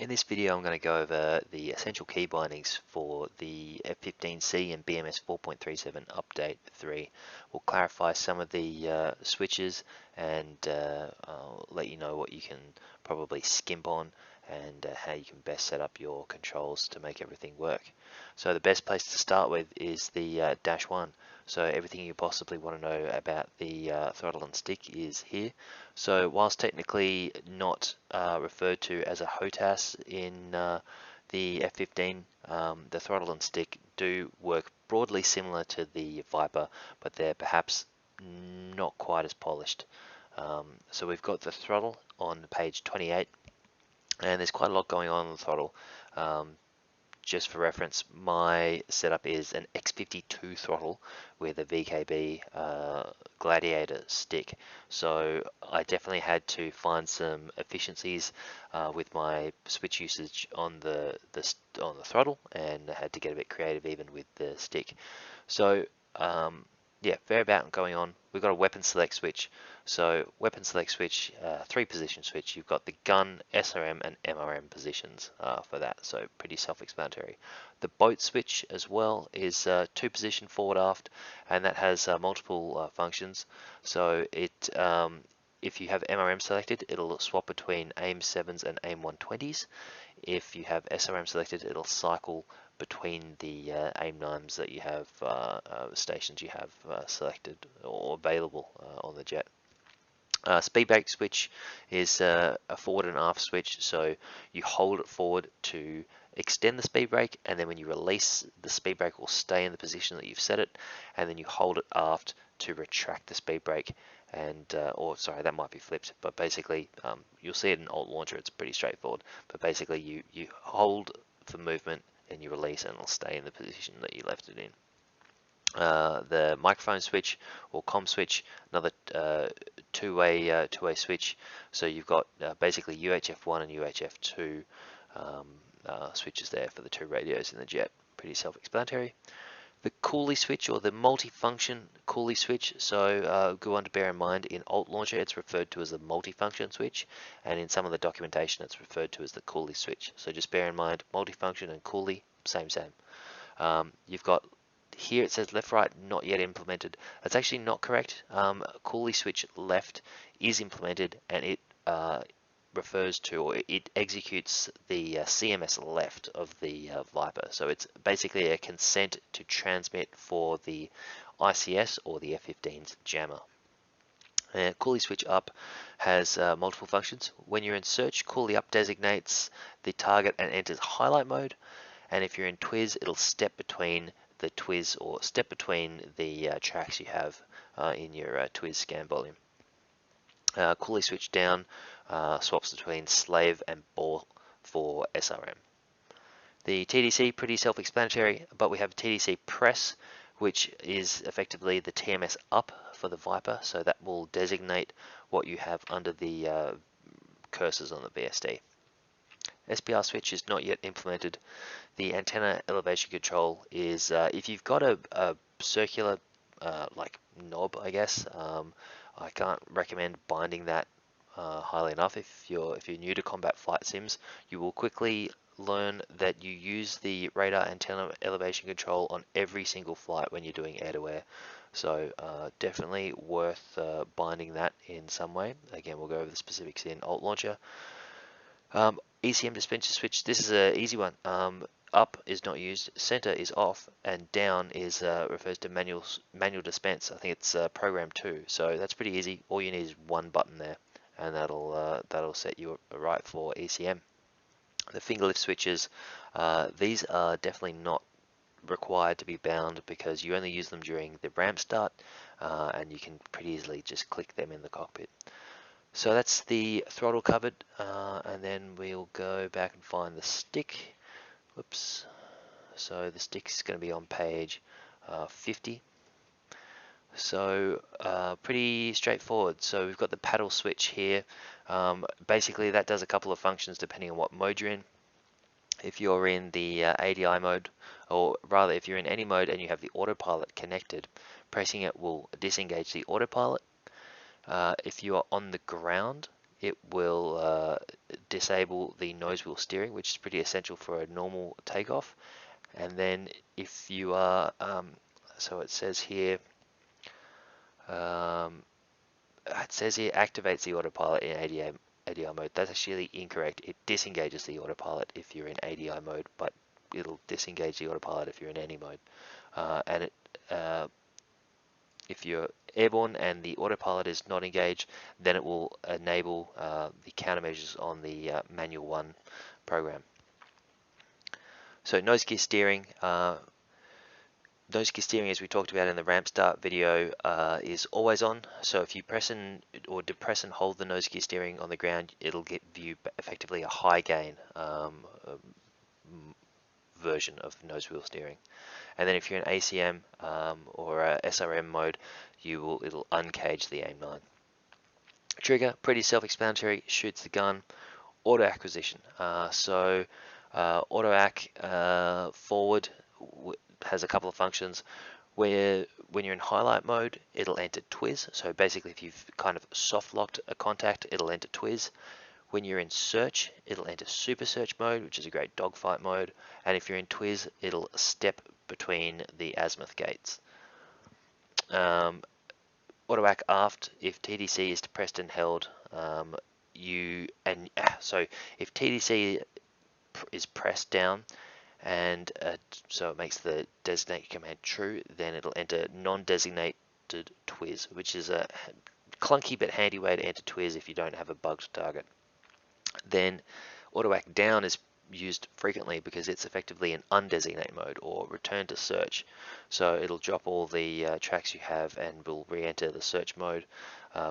In this video, I'm going to go over the essential key bindings for the F-15C and BMS 4.37 Update 3. We'll clarify some of the switches and I'll let you know what you can probably skimp on and how you can best set up your controls to make everything work. So the best place to start with is the dash 1. So everything you possibly want to know about the throttle and stick is here. So whilst technically not referred to as a HOTAS in the F-15, the throttle and stick do work broadly similar to the Viper, but they're perhaps not quite as polished. So we've got the throttle on page 28, and there's quite a lot going on the throttle. Just for reference, my setup is an X52 throttle with a VKB Gladiator stick, so I definitely had to find some efficiencies with my switch usage on the throttle, and I had to get a bit creative even with the stick. So yeah, fair amount going on. We've got a weapon select switch. So weapon select switch, 3-position switch. You've got the gun, SRM, and MRM positions for that. So pretty self-explanatory. The boat switch as well is 2-position forward aft, and that has multiple functions. So it if you have MRM selected, it'll swap between AIM 7s and AIM 120s. If you have SRM selected, it'll cycle between the AIM 9s that you have, stations you have selected or available on the jet. Speed brake switch is a forward and aft switch, so you hold it forward to extend the speed brake, and then when you release, the speed brake will stay in the position that you've set it, and then you hold it aft to retract the speed brake, and or sorry, that might be flipped, but basically you'll see it in Alt Launcher. It's pretty straightforward, but basically you hold for movement and you release, and it'll stay in the position that you left it in. The microphone switch or COM switch, another two-way switch. So you've got basically UHF1 and UHF2 switches there for the 2 radios in the jet. Pretty self-explanatory. The Coolie switch, or the multifunction Coolie switch, so good one to bear in mind. In Alt Launcher, it's referred to as the multifunction switch, and in some of the documentation, it's referred to as the Coolie switch. So just bear in mind, multifunction and Coolie, same. You've got here it says left right not yet implemented. That's actually not correct. Coolie switch left is implemented, and it refers to, or it executes the CMS left of the Viper. So it's basically a consent to transmit for the ICS or the F-15's jammer. Coolie switch up has multiple functions. When you're in search, Coolie up designates the target and enters highlight mode, and if you're in Twiz, it'll step between the Twiz, or step between the tracks you have in your Twiz scan volume. Coolie switch down swaps between slave and ball for SRM. The TDC, pretty self-explanatory, but we have TDC press, which is effectively the TMS up for the Viper, so that will designate what you have under the cursors on the VSD. SPR switch is not yet implemented. The antenna elevation control is if you've got a circular like knob, I guess. I can't recommend binding that highly enough. If you're new to combat flight sims, you will quickly learn that you use the radar antenna elevation control on every single flight when you're doing air-to-air. So definitely worth binding that in some way. Again, we'll go over the specifics in Alt Launcher. ECM dispenser switch, this is an easy one. Up is not used, center is off, and down is refers to manual dispense. I think it's program 2, so that's pretty easy. All you need is one button there, and that'll set you right for ECM. The finger lift switches, these are definitely not required to be bound because you only use them during the ramp start, and you can pretty easily just click them in the cockpit. So that's the throttle covered, and then we'll go back and find the stick. Whoops. So the stick's going to be on page 50. So pretty straightforward. So we've got the paddle switch here. Basically that does a couple of functions depending on what mode you're in. If you're in the ADI mode, or rather if you're in any mode and you have the autopilot connected, pressing it will disengage the autopilot. If you are on the ground, it will disable the nose wheel steering, which is pretty essential for a normal takeoff. And then if you are, so it says here, activates the autopilot in ADI mode. That's actually incorrect. It disengages the autopilot if you're in ADI mode, but it'll disengage the autopilot if you're in any mode. And if you're airborne and the autopilot is not engaged, then it will enable the countermeasures on the manual 1 program. So nose gear steering. Nose gear steering, as we talked about in the ramp start video, is always on. So if you press or depress and hold the nose gear steering on the ground, it'll give you effectively a high gain version of nose wheel steering. And then if you're in ACM or SRM mode, it'll uncage the AIM-9. Trigger, pretty self-explanatory, shoots the gun. Auto acquisition. Auto ac forward has a couple of functions. Where when you're in highlight mode, it'll enter TWIS. So basically, if you've kind of soft locked a contact, it'll enter TWIS. When you're in search, it'll enter super search mode, which is a great dogfight mode. And if you're in TWIS, it'll step between the azimuth gates. Auto ac aft, if TDC is depressed and held, so if TDC is pressed down, and so it makes the designate command true, then it'll enter non-designated TWIS, which is a clunky but handy way to enter TWIS if you don't have a bugged target. Then auto ac down is used frequently because it's effectively an undesignate mode or return to search. So it'll drop all the tracks you have and will re-enter the search mode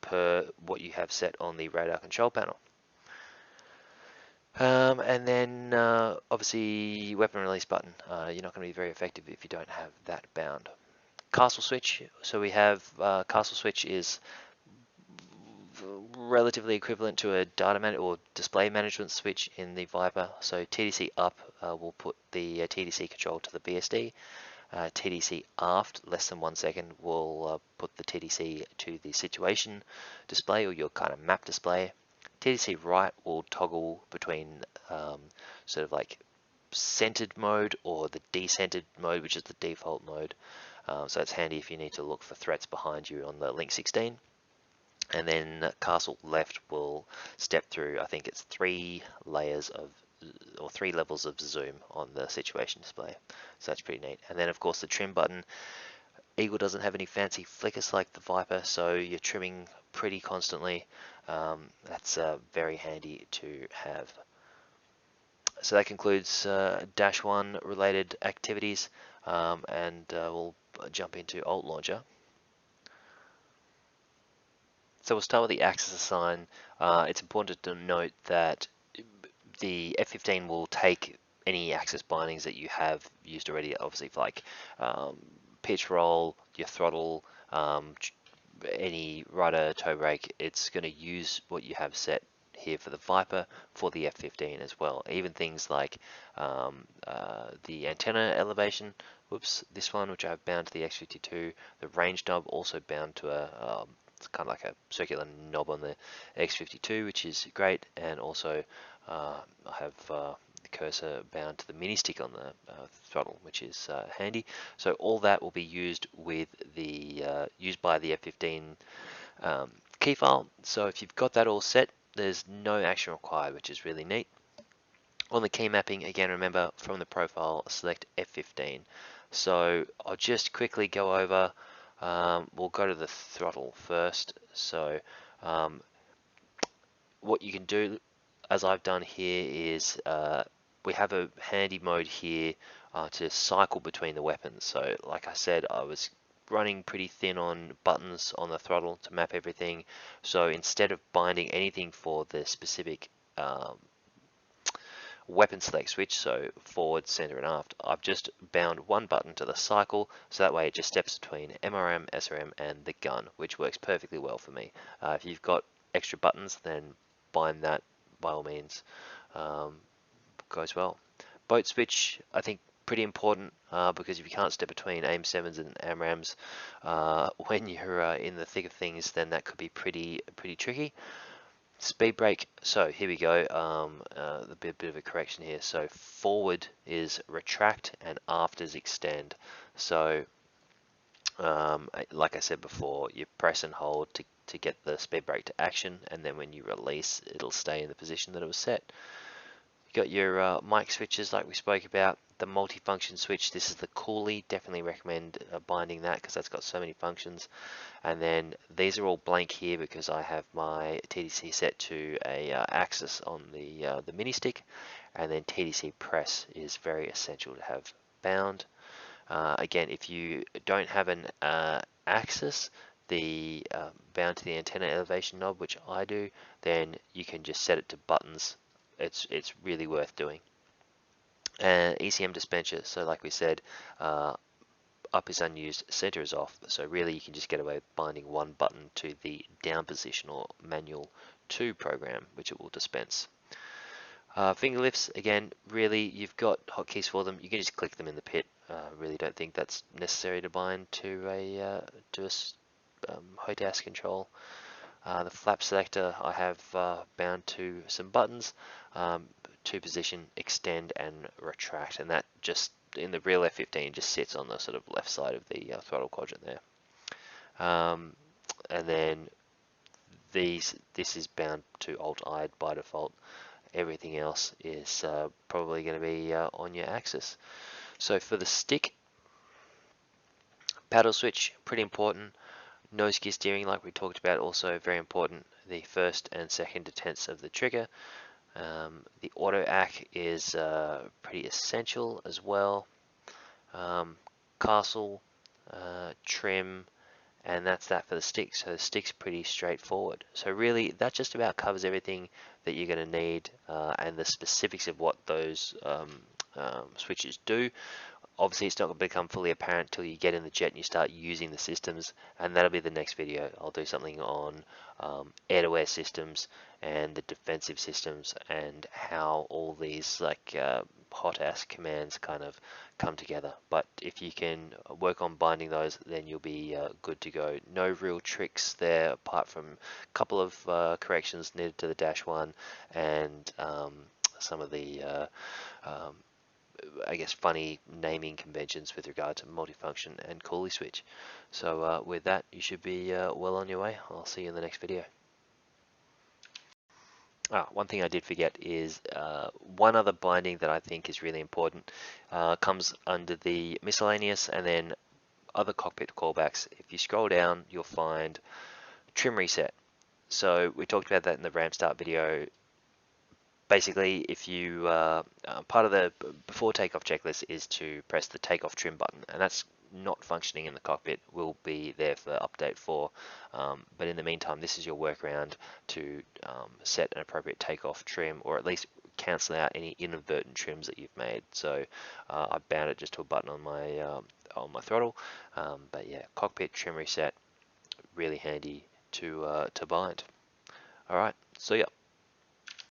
per what you have set on the radar control panel. And then obviously weapon release button. You're not going to be very effective if you don't have that bound. Castle switch. So we have castle switch is relatively equivalent to a data or display management switch in the Viper. So TDC up will put the TDC control to the BSD. TDC aft, less than 1 second, will put the TDC to the situation display or your kind of map display. TDC right will toggle between sort of like centered mode or the decentered mode, which is the default mode. So it's handy if you need to look for threats behind you on the Link 16. And then castle left will step through, I think it's 3 layers of, or 3 levels of zoom on the situation display. So that's pretty neat. And then of course the trim button. Eagle doesn't have any fancy flickers like the Viper, so you're trimming pretty constantly. That's very handy to have. So that concludes Dash 1 related activities, and we'll jump into Alt Launcher. So we'll start with the axis assign. It's important to note that the F-15 will take any axis bindings that you have used already, obviously for like pitch roll, your throttle, any rudder, toe brake. It's going to use what you have set here for the Viper for the F-15 as well. Even things like the antenna elevation, this one which I've bound to the X-52, the range knob also bound to it's kind of like a circular knob on the X-52, which is great, and also I have the cursor bound to the mini stick on the throttle, which is handy. So all that will be used with the used by the F-15 key file. So if you've got that all set, there's no action required, which is really neat. On the key mapping, again, remember from the profile, select F-15. So I'll just quickly go over. We'll go to the throttle first. So what you can do, as I've done here, is we have a handy mode here to cycle between the weapons. So like I said, I was running pretty thin on buttons on the throttle to map everything. So instead of binding anything for the specific weapon select switch, so forward, center, and aft, I've just bound one button to the cycle, so that way it just steps between MRM, SRM, and the gun, which works perfectly well for me. If you've got extra buttons, then bind that by all means. Goes well. Boat switch, I think pretty important because if you can't step between AIM-7s and AMRAMs when you're in the thick of things, then that could be pretty tricky. Speed brake, so here we go, a bit of a correction here. So forward is retract and aft is extend. So like I said before, you press and hold to get the speed brake to action, and then when you release, it'll stay in the position that it was set. You got your mic switches like we spoke about. The multifunction switch, this is the Cooley, definitely recommend binding that because that's got so many functions. And then these are all blank here because I have my TDC set to a axis on the mini stick, and then TDC press is very essential to have bound. Again, if you don't have an axis, the bound to the antenna elevation knob, which I do, then you can just set it to buttons. It's really worth doing. And ECM dispenser, so like we said, up is unused, center is off, so really you can just get away with binding one button to the down position or manual 2 program, which it will dispense. Finger lifts, again, really you've got hotkeys for them, you can just click them in the pit. Really don't think that's necessary to bind to a HOTAS control. The flap selector I have bound to some buttons, to position, extend and retract, and that just in the real F-15 just sits on the sort of left side of the throttle quadrant there. And then this is bound to Alt-I by default. Everything else is probably going to be on your axis. So for the stick, paddle switch, pretty important. Nose gear steering, like we talked about, also very important. The first and second detents of the trigger. The auto AC is pretty essential as well. Castle, trim, and that's that for the stick. So the stick's pretty straightforward. So really, that just about covers everything that you're going to need, and the specifics of what those switches do. Obviously, it's not going to become fully apparent until you get in the jet and you start using the systems, and that'll be the next video. I'll do something on air-to-air systems and the defensive systems and how all these like HOTAS commands kind of come together. But if you can work on binding those, then you'll be good to go. No real tricks there apart from a couple of corrections needed to the dash one and some of the I guess funny naming conventions with regard to multifunction and Cooley switch. So with that, you should be well on your way. I'll see you in the next video. One thing I did forget is one other binding that I think is really important. Comes under the miscellaneous and then other cockpit callbacks. If you scroll down, you'll find trim reset. So we talked about that in the ramp start video. Basically, if you part of the before takeoff checklist is to press the takeoff trim button, and that's not functioning in the cockpit. Will be there for update 4, but in the meantime, this is your workaround to set an appropriate takeoff trim, or at least cancel out any inadvertent trims that you've made. So I bound it just to a button on my throttle, but yeah, cockpit trim reset, really handy to bind. All right, so yeah.